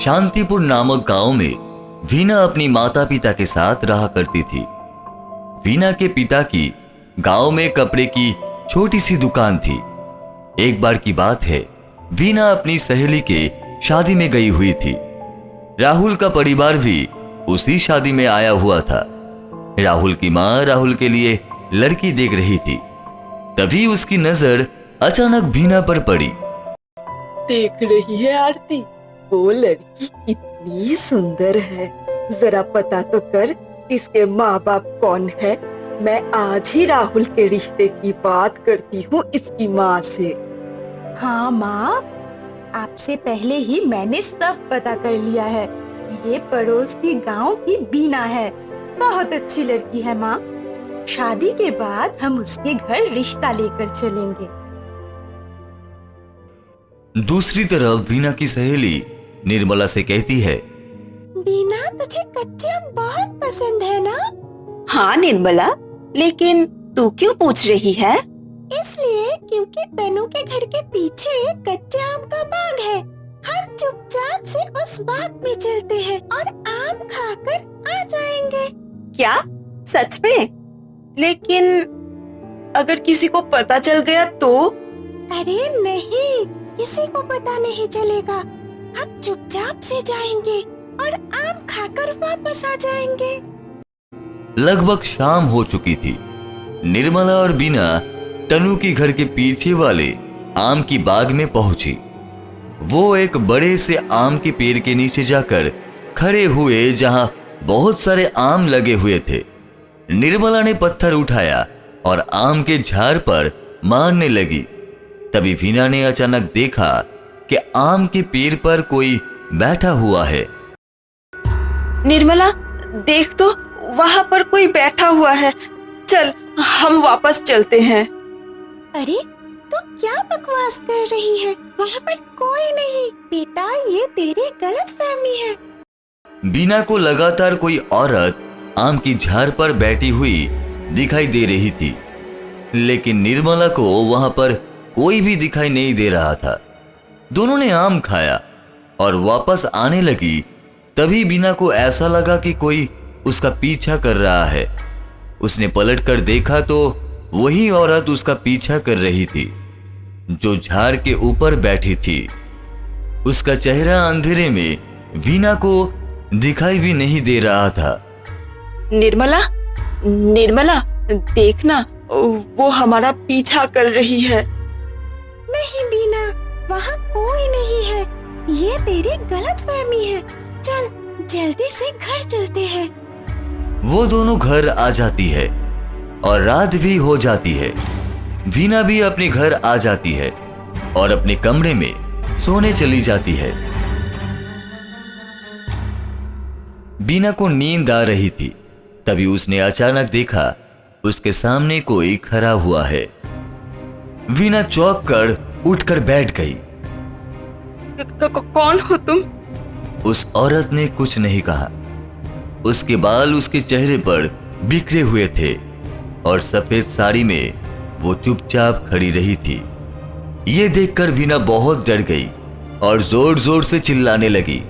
शांतिपुर नामक गांव में वीना अपनी माता पिता के साथ रहा करती थी। वीना के पिता की गांव में कपड़े की छोटी सी दुकान थी। एक बार की बात है, वीना अपनी सहेली के शादी में गई हुई थी। राहुल का परिवार भी उसी शादी में आया हुआ था। राहुल की मां राहुल के लिए लड़की देख रही थी। तभी उसकी नजर अचानक वीना पर पड़ी। देख रही है आरती, वो लड़की कितनी सुंदर है। जरा पता तो कर इसके माँ बाप कौन है। मैं आज ही राहुल के रिश्ते की बात करती हूँ इसकी माँ से। हाँ माँ, आपसे पहले ही मैंने सब पता कर लिया है। ये पड़ोस की गांव की बीना है। बहुत अच्छी लड़की है माँ। शादी के बाद हम उसके घर रिश्ता लेकर चलेंगे। दूसरी तरफ वीना की सहेली निर्मला से कहती है, बीना, तुझे कच्चे आम बहुत पसंद है ना? हाँ निर्मला, लेकिन तू क्यों पूछ रही है? इसलिए क्योंकि तनु के घर के पीछे कच्चे आम का बाग है। हम चुपचाप से उस बाग में चलते हैं और आम खाकर आ जाएंगे। क्या सच में? लेकिन अगर किसी को पता चल गया तो? अरे नहीं, किसी को पता नहीं चलेगा। हम चुपचाप से जाएंगे और आम खाकर वापस आ जाएंगे। लगभग शाम हो चुकी थी। निर्मला और बीना तनु की घर के पीछे वाले आम की बाग में पहुंची। वो एक बड़े से आम के पेड़ के नीचे जाकर खड़े हुए जहां बहुत सारे आम लगे हुए थे। निर्मला ने पत्थर उठाया और आम के झाड़ पर मारने लगी। तभी वीना ने अचानक देखा कि आम के पेड़ पर कोई बैठा हुआ है। निर्मला, देख तो, वहाँ पर कोई बैठा हुआ है। चल, हम वापस चलते हैं। अरे, तू क्या बकवास कर रही है? वहाँ पर कोई नहीं। बेटा, ये तेरी गलतफहमी है। बीना को लगातार कोई औरत आम की झाड़ पर बैठी हुई दिखाई दे रही थी, लेकिन निर्मला को वहां पर कोई भी दिखाई नहीं दे रहा था। दोनों ने आम खाया और वापस आने लगी। तभी बीना को ऐसा लगा कि कोई उसका पीछा कर रहा है। उसने पलटकर देखा तो वही औरत उसका पीछा कर रही थी जो झाड़ के ऊपर बैठी थी। उसका चेहरा अंधेरे में वीना को दिखाई भी नहीं दे रहा था। निर्मला, निर्मला, देखना, वो हमारा पीछा कर रही है। नहीं बीना, वहाँ कोई नहीं है। ये तेरी गलतफहमी है। चल, जल्दी से घर चलते हैं। वो दोनों घर आ जाती है और रात भी हो जाती है। वीना भी अपने घर आ जाती है और अपने कमरे में सोने चली जाती है। वीना को नींद आ रही थी। तभी उसने अचानक देखा उसके सामने कोई खड़ा हुआ है। वीना चौंक कर उठकर बैठ गई। कौन हो तुम? उस औरत ने कुछ नहीं कहा। उसके बाल उसके चेहरे पर बिखरे हुए थे और सफेद साड़ी में वो चुपचाप खड़ी रही थी। ये देखकर वीना बहुत डर गई और जोर जोर से चिल्लाने लगी,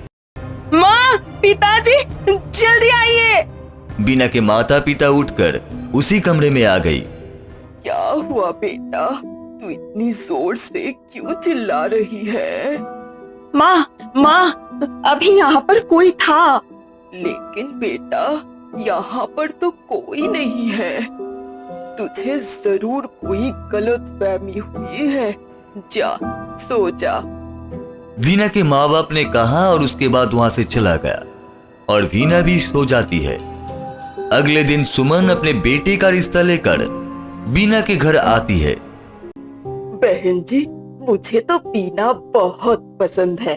माँ, पिताजी, जल्दी आइए। वीना के माता पिता उठकर उसी कमरे में आ गई। क्या हुआ बेटा? तू इतनी जोर से क्यों चिल्ला रही है? माँ, अभी यहाँ पर कोई था। लेकिन बेटा, यहाँ पर तो कोई नहीं है। तुझे जरूर कोई गलतफहमी हुई है। जा, सो जा। वीना के माँ बाप ने कहा और उसके बाद वहां से चला गया और वीना भी सो जाती है। अगले दिन सुमन अपने बेटे का रिश्ता लेकर वीना के घर आती है। बहन जी, मुझे तो बीना बहुत पसंद है।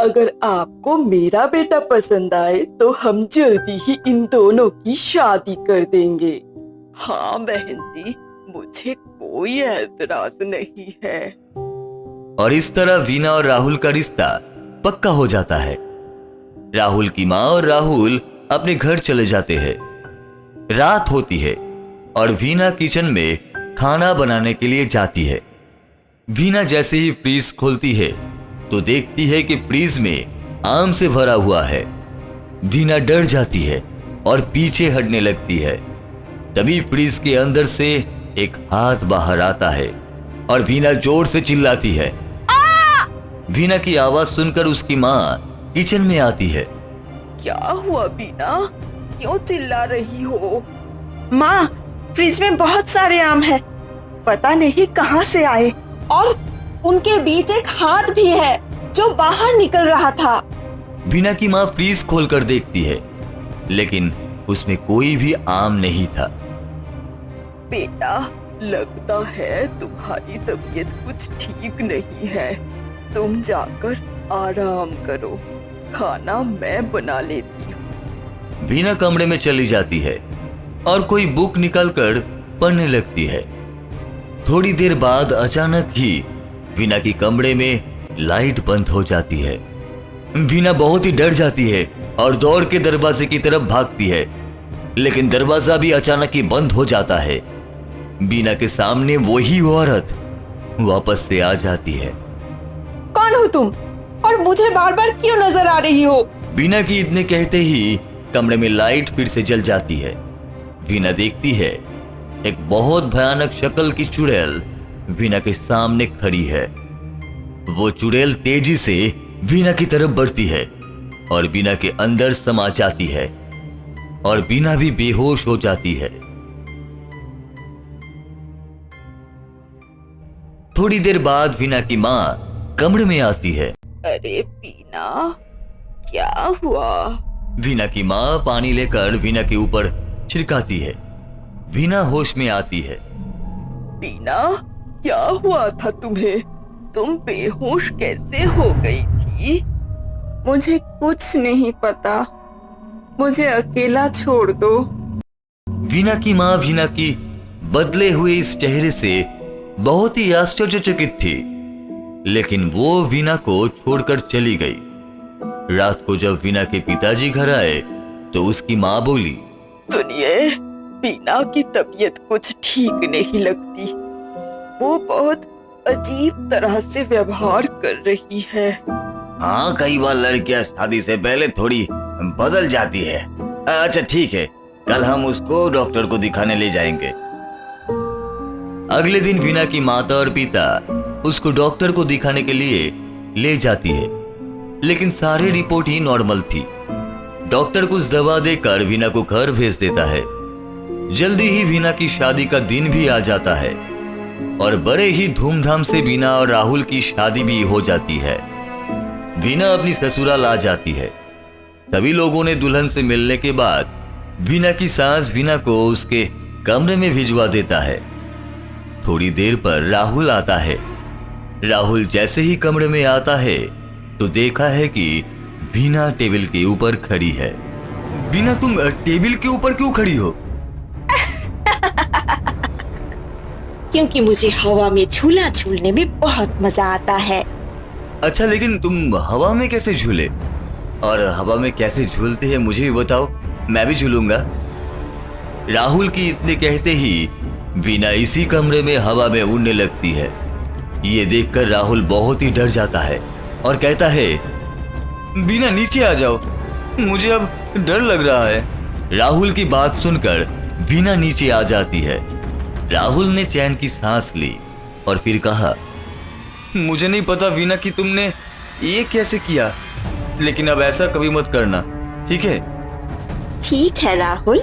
अगर आपको मेरा बेटा पसंद आए तो हम जल्दी ही इन दोनों की शादी कर देंगे। हाँ बहन जी, मुझे कोई एतराज नहीं है। और इस तरह वीना और राहुल का रिश्ता पक्का हो जाता है। राहुल की माँ और राहुल अपने घर चले जाते हैं। रात होती है और वीना किचन में खाना बनाने के लिए जाती है। वीना जैसे ही फ्रीज खोलती है तो देखती है कि फ्रीज में आम से भरा हुआ है। वीना डर जाती है और पीछे हटने लगती है। तभी फ्रिज के अंदर से एक हाथ बाहर आता है और वीना जोर से चिल्लाती है। वीना की आवाज सुनकर उसकी माँ किचन में आती है। क्या हुआ बीना, क्यों चिल्ला रही हो? माँ, फ्रिज में बहुत सारे आम है, पता नहीं कहाँ से आए, और उनके बीच एक हाथ भी है जो बाहर निकल रहा था। वीना की माँ फ्रीज खोलकर देखती है, लेकिन उसमें कोई भी आम नहीं था। बेटा, लगता है तुम्हारी तबीयत कुछ ठीक नहीं है। तुम जाकर आराम करो, खाना मैं बना लेती हूँ। वीना कमरे में चली जाती है और कोई बुक निकालकर पढ़ने लगती है। थोड़ी देर बाद अचानक ही वीना की कमरे में लाइट बंद हो जाती है। वीना बहुत ही डर जाती है और दौड़ के दरवाजे की तरफ भागती है, लेकिन दरवाजा भी अचानक ही बंद हो जाता है। वीना के सामने वही औरत वापस से आ जाती है। कौन हो तुम, और मुझे बार बार क्यों नजर आ रही हो? वीना की इतने कहते ही कमरे में लाइट फिर से जल जाती है। वीना देखती है एक बहुत भयानक शक्ल की चुड़ैल वीना के सामने खड़ी है। वो चुड़ैल तेजी से वीना की तरफ बढ़ती है और वीना के अंदर समा जाती है और वीना भी बेहोश हो जाती है। थोड़ी देर बाद वीना की माँ कमरे में आती है। अरे बीना, क्या हुआ? वीना की माँ पानी लेकर वीना के ऊपर छिड़काती है। वीना होश में आती है। बीना, क्या हुआ था तुम्हें? तुम बेहोश कैसे हो गई थी? मुझे कुछ नहीं पता, मुझे अकेला छोड़ दो। वीना की माँ वीना की बदले हुए इस चेहरे से बहुत ही आश्चर्यचकित थी, लेकिन वो वीना को छोड़कर चली गई। रात को जब वीना के पिताजी घर आए तो उसकी माँ बोली, सुनिए, बीना की तबीयत कुछ ठीक नहीं लगती। वो बहुत अजीब तरह से व्यवहार कर रही है। हाँ, कई बार लड़कियां शादी से पहले थोड़ी बदल जाती है। अच्छा ठीक है, कल हम उसको डॉक्टर को दिखाने ले जाएंगे। अगले दिन वीना की माता और पिता उसको डॉक्टर को दिखाने के लिए ले जाती है, लेकिन सारी रिपोर्ट ही नॉर्मल थी। डॉक्टर कुछ दवा देकर वीना को घर भेज देता है। जल्दी ही वीना की शादी का दिन भी आ जाता है और बड़े ही धूमधाम से वीना और राहुल की शादी भी हो जाती है। वीना अपनी ससुराल आ जाती है। सभी लोगों ने दुल्हन से मिलने के बाद वीना की सास वीना को उसके कमरे में भिजवा देता है। थोड़ी देर पर राहुल आता है। राहुल जैसे ही कमरे में आता है तो देखा है कि वीना टेबल के ऊपर खड़ी है। वीना, तुम टेबल के ऊपर क्यों खड़ी हो? क्योंकि मुझे हवा में झूला झूलने में बहुत मजा आता है। अच्छा, लेकिन तुम हवा में कैसे झूले? और हवा में कैसे झूलते हैं मुझे भी बताओ, मैं भी झूलूंगा। राहुल की इतने कहते ही वीना इसी कमरे में हवा में उड़ने लगती है। ये देखकर राहुल बहुत ही डर जाता है और कहता है, वीना नीचे आ जाओ, मुझे अब डर लग रहा है। राहुल की बात सुनकर वीना नीचे आ जाती है। राहुल ने चैन की सांस ली और फिर कहा, मुझे नहीं पता वीना कि तुमने ये कैसे किया, लेकिन अब ऐसा कभी मत करना, ठीक है? ठीक है राहुल।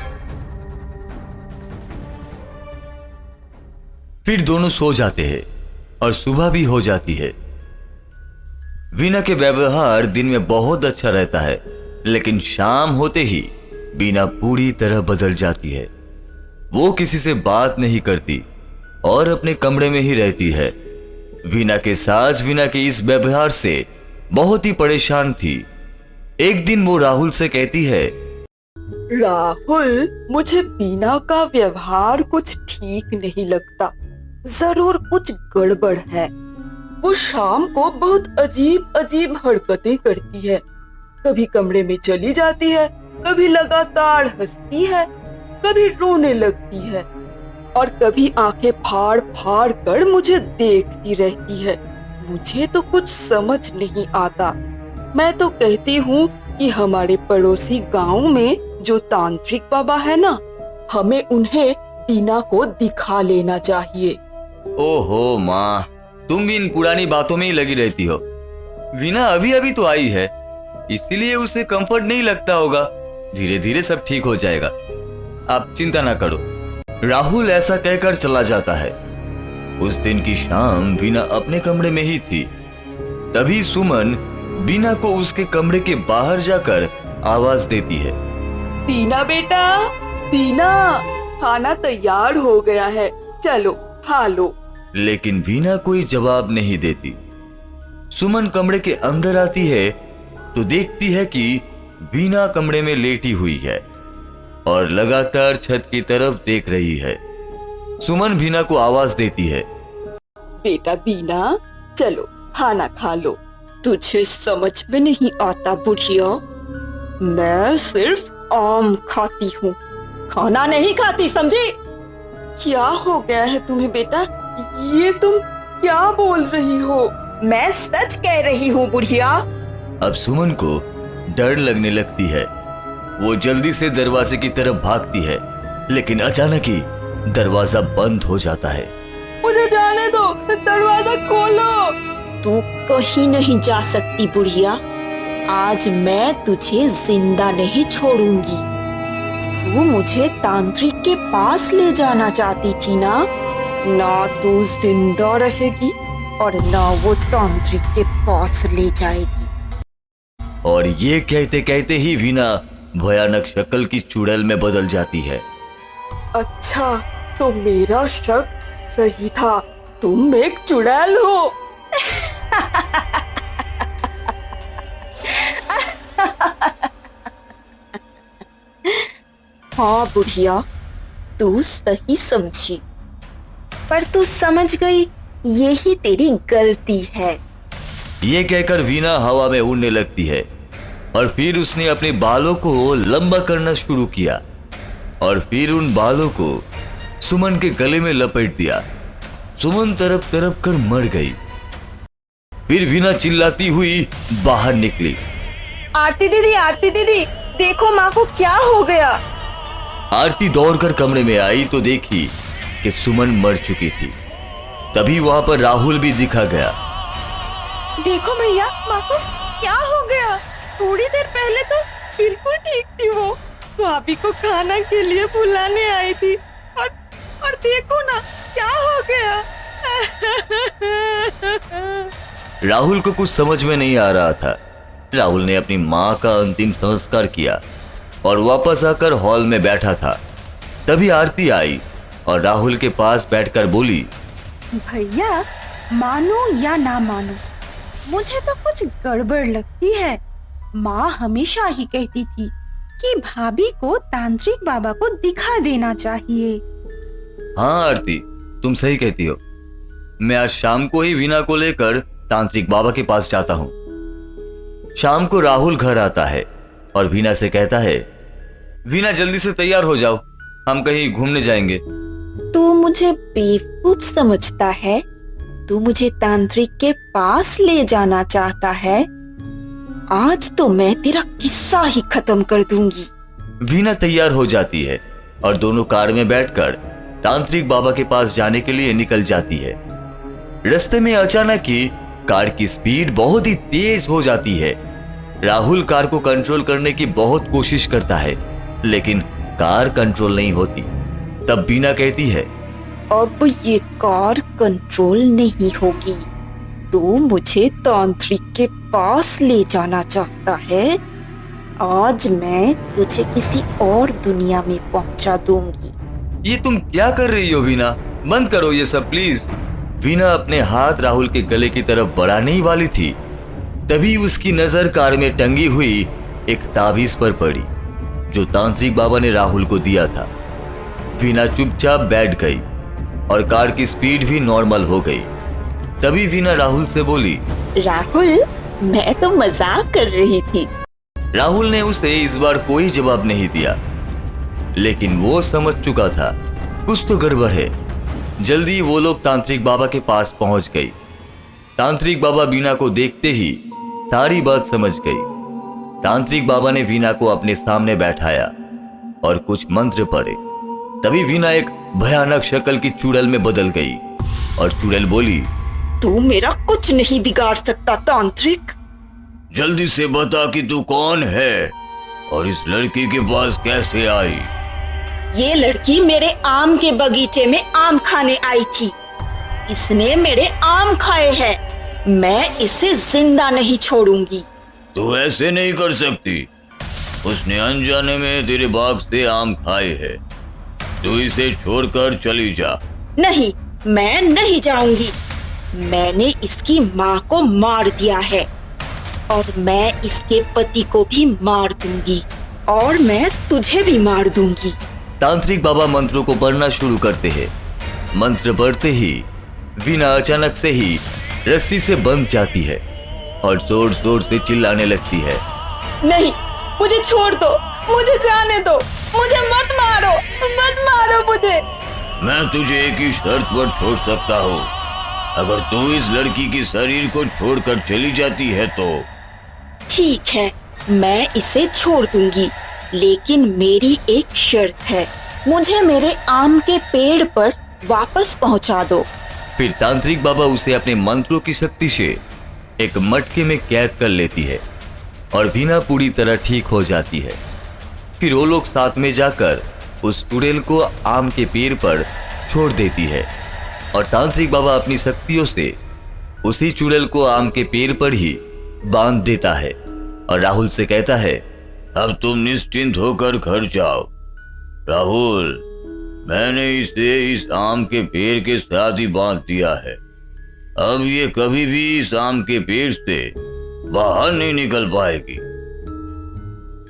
फिर दोनों सो जाते हैं और सुबह भी हो जाती है। वीना के व्यवहार दिन में बहुत अच्छा रहता है, लेकिन शाम होते ही वीना पूरी तरह बदल जाती है। वो किसी से बात नहीं करती और अपने कमरे में ही रहती है। वीना के सास वीना के इस व्यवहार से बहुत ही परेशान थी। एक दिन वो राहुल से कहती है, राहुल, मुझे बीना का व्यवहार कुछ ठीक नहीं लगता। जरूर कुछ गड़बड़ है। वो शाम को बहुत अजीब अजीब हरकतें करती है। कभी कमरे में चली जाती है, कभी लगातार हंसती है, कभी रोने लगती है और कभी आंखें फाड़ फाड़ कर मुझे देखती रहती है। मुझे तो कुछ समझ नहीं आता। मैं तो कहती हूँ कि हमारे पड़ोसी गांव में जो तांत्रिक बाबा है ना, हमें उन्हें बीना को दिखा लेना चाहिए। ओहो माँ, तुम भी इन पुरानी बातों में ही लगी रहती हो। वीना अभी अभी तो आई है, इसीलिए उसे कंफर्ट नहीं लगता होगा। धीरे धीरे सब ठीक हो जाएगा, आप चिंता ना करो। राहुल ऐसा कहकर चला जाता है। उस दिन की शाम वीना अपने कमरे में ही थी। तभी सुमन वीना को उसके कमरे के बाहर जाकर आवाज देती है। बीना बेटा, बीना, खाना तैयार हो गया है, चलो खा लो। लेकिन वीना कोई जवाब नहीं देती। सुमन कमरे के अंदर आती है तो देखती है कि वीना कमरे में लेटी हुई है और लगातार छत की तरफ देख रही है। सुमन वीना को आवाज देती है। बेटा बीना, चलो खाना खा लो। तुझे समझ में नहीं आता बुढ़िया, मैं सिर्फ आम खाती हूँ, खाना नहीं खाती, समझी? क्या हो गया है तुम्हें बेटा? ये तुम क्या बोल रही हो? मैं सच कह रही हूँ बुढ़िया। अब सुमन को डर लगने लगती है। वो जल्दी से दरवाजे की तरफ भागती है, लेकिन अचानक ही दरवाजा बंद हो जाता है। मुझे जाने दो, दरवाजा खोलो। तू कहीं नहीं जा सकती बुढ़िया, आज मैं तुझे जिंदा नहीं छोड़ूंगी। तू मुझे तांत्रिक के पास ले जाना चाहती थी ना? ना तू जिंदा रहेगी और ना वो तांत्रिक के पास ले जाएगी। और ये कहते कहते ही वीना भयानक शक्ल की चुड़ैल में बदल जाती है। अच्छा, तो मेरा शक सही था, तुम एक चुड़ैल हो। हाँ बुढ़िया, तू सही समझी, पर तू समझ गई यही तेरी गलती है। ये कहकर वीना हवा में उड़ने लगती है और फिर उसने अपने बालों को लंबा करना शुरू किया और फिर उन बालों को सुमन के गले में लपेट दिया। सुमन तरफ तरफ कर मर गई। फिर वीना चिल्लाती हुई बाहर निकली। आरती दीदी, देखो माँ को क्या हो गया। आरती दौड़कर कमरे में आई तो देखी कि सुमन मर चुकी थी। तभी वहां पर राहुल भी दिखा गया। देखो भैया, माँ को क्या हो गया? थोड़ी देर पहले तो बिल्कुल ठीक थी वो। भाभी को खाना के लिए बुलाने आई थी और देखो ना क्या हो गया। राहुल को कुछ समझ में नहीं आ रहा था। राहुल ने अपनी माँ का अंतिम संस्कार किया और वापस आकर हॉल में बैठा था। तभी आरती आई और राहुल के पास बैठकर बोली, भैया, मानो या ना मानो, मुझे तो कुछ गड़बड़ लगती है। माँ हमेशा ही कहती थी कि भाभी को तांत्रिक बाबा को दिखा देना चाहिए। हाँ आरती, तुम सही कहती हो। मैं आज शाम को ही वीना को लेकर तांत्रिक बाबा के पास जाता हूँ। शाम को राहुल घर आता है और वीना से कहता है, वीना जल्दी से तैयार हो जाओ, हम कहीं घूमने जाएंगे। तू मुझे बेवकूफ समझता है? तू मुझे तांत्रिक के पास ले जाना चाहता है? आज तो मैं तेरा किस्सा ही खत्म कर दूंगी। वीना तैयार हो जाती है और दोनों कार में बैठकर तांत्रिक बाबा के पास जाने के लिए निकल जाती है। रास्ते में अचानक ही कार की स्पीड बहुत ही तेज हो जाती है। राहुल कार को कंट्रोल करने की बहुत कोशिश करता है, लेकिन कार कंट्रोल नहीं होती। तब वीना कहती है, अब ये कार कंट्रोल नहीं होगी। तू मुझे तांत्रिक के पास ले जाना चाहता है? आज मैं तुझे किसी और दुनिया में पहुंचा दूंगी। ये तुम क्या कर रही हो वीना? बंद करो ये सब प्लीज। वीना अपने हाथ राहुल के गले की तरफ बढ़ाने ही वाली थी, तभी उसकी नजर कार में टंगी हुई एक ताबीज पर पड़ी जो तांत्रिक बाबा ने राहुल को दिया था। वीना चुपचाप बैठ गई और कार की स्पीड भी नॉर्मल हो गई। तभी वीना राहुल से बोली, राहुल, मैं तो मजाक कर रही थी। राहुल ने उसे इस बार कोई जवाब नहीं दिया, लेकिन वो समझ चुका था कुछ तो गड़बड़ है। जल्दी वो लोग तांत्रिक बाबा के पास पहुंच गई। तांत्रिक बाबा वीना को देखते ही सारी बात समझ गई। तांत्रिक बाबा ने वीना को अपने सामने बैठाया और कुछ मंत्र पढ़े। तभी वीना एक भयानक शक्ल की चुड़ैल में बदल गई और चुड़ैल बोली, तू मेरा कुछ नहीं बिगाड़ सकता तांत्रिक। जल्दी से बता कि तू कौन है और इस लड़की के पास कैसे आई। ये लड़की मेरे आम के बगीचे में आम खाने आई थी। इसने मेरे आम खाए हैं। मैं इसे जिंदा नहीं छोड़ूंगी। तू ऐसे नहीं कर सकती। उसने अनजाने में तेरे बाग से आम खाए हैं। तू इसे छोड़कर चली जा। नहीं, मैं नहीं जाऊंगी। मैंने इसकी माँ को मार दिया है और मैं इसके पति को भी मार दूंगी और मैं तुझे भी मार दूंगी। तांत्रिक बाबा मंत्रों को पढ़ना शुरू करते हैं। मंत्र पढ़ते ही वीना अचानक से ही रस्सी से बंध जाती है और जोर जोर से चिल्लाने लगती है। नहीं, मुझे छोड़ दो, मुझे जाने दो, मुझे मत मारो मुझे। मैं तुझे एक ही शर्त पर छोड़ सकता हूँ। अगर तू इस लड़की के शरीर को छोड़कर चली जाती है तो। ठीक है, मैं इसे छोड़ दूंगी, लेकिन मेरी एक शर्त है। मुझे मेरे आम के पेड़ पर वापस पहुंचा दो। फिर तांत्रिक बाबा उसे अपने मंत्रों की शक्ति से एक मटके में कैद कर लेती है और वीना पूरी तरह ठीक हो जाती है। फिर वो लोग साथ में जाकर उस चुड़ैल को आम के पेड़ पर छोड़ देती है और तांत्रिक बाबा अपनी शक्तियों से उसी चुड़ैल को आम के पेड़ पर ही बांध देता है और राहुल से कहता है, अब तुम निश्चिंत होकर घर जाओ। राहुल, मैंने इसे इस आम के पेड़ के साथ ही बांध दिया है। अब ये कभी भी इस आम के पेड़ से बाहर नहीं निकल पाएगी।